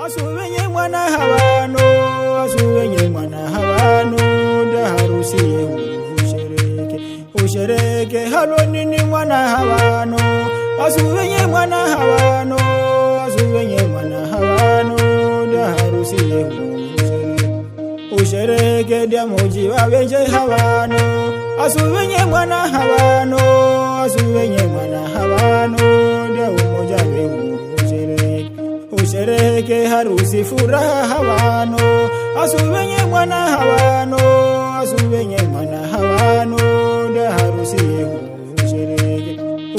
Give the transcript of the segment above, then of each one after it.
Asubenye mwana habano, asubenye mwana habano, da harusi ushereke haloni ni mwana habano, asubenye mwana habano, asubenye mwana habano, da harusi ushereke dia moji wabenje habano, asubenye mwana habano, asubenye mwana habano, dia umoja wengu ushereke harusi furaha habano, asubenye mwana habano, asubenye mwana habano, da harusi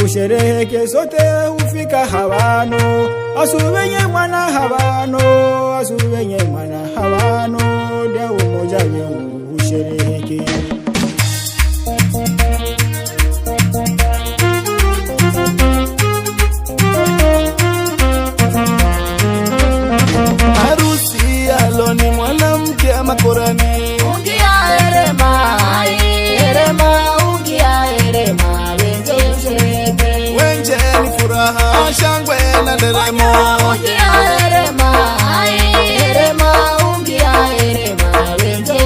ushereke sote ufika habano, asubenye mwana habano, asubenye mwana habano, da umoja wengu ushereke. Aloni mwanamke makorani ungia erema ungia erema wenje ni furaha shangwe na nderemo ungia erema ungia erema wenje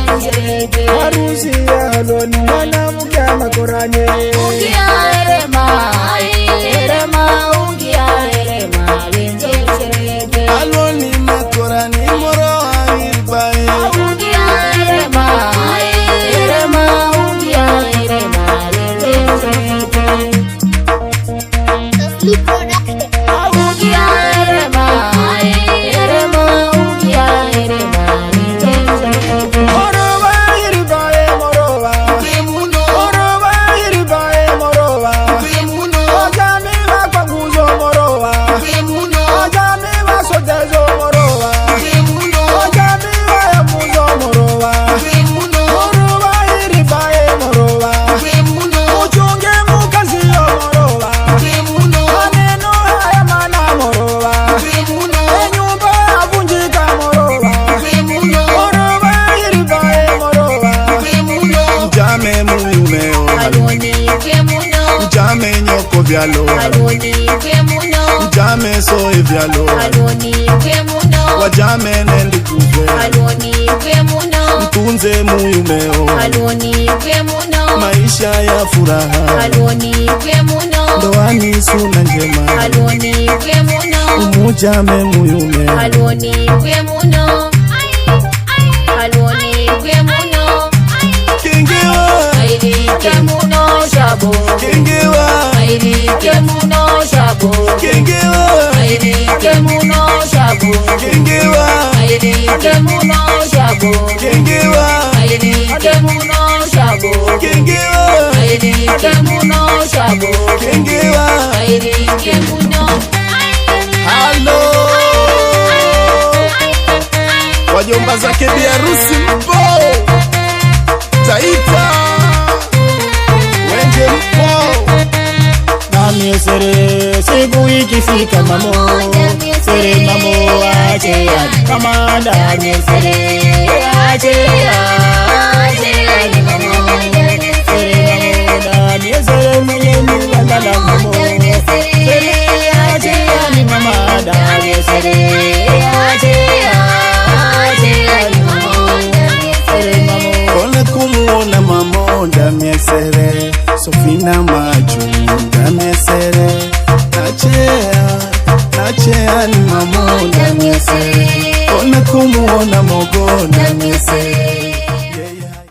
harusi aloni mwanamke makorani ungia erema ungia erema wenje aloni makorani vyalo aloni kemuno jame so vyalo aloni kemuno wajame nende kuve aloni kemuno mtunze muyumeo aloni kemuno maisha ya furaha aloni kemuno ndoani suna njema aloni kemuno umujame muyume aloni kemuno aloni kemuno kingiwa airi kemuno shabo kingiwa airi kemuno shabo kingiwa airi kemuno shabo kingiwa airi kemuno shabo kingiwa airi kemuno shabo kingiwa airi kemuno shabo kingiwa airi kemuno. Halo wajomba zake bi harusi mpo Taita wenje mpo nami sere siku ikifika mamo sere mamo ache kama ndani sere ache ni mamo sere mamo ndani sere mwenye wandala mamo sere ache ni mama ndani sere ache ni mamo sere mamo kone kumuona mamo ndani sere Sofina maju ndani sere nachea ni mamo ndani sere kone kumuona mogo ndani sere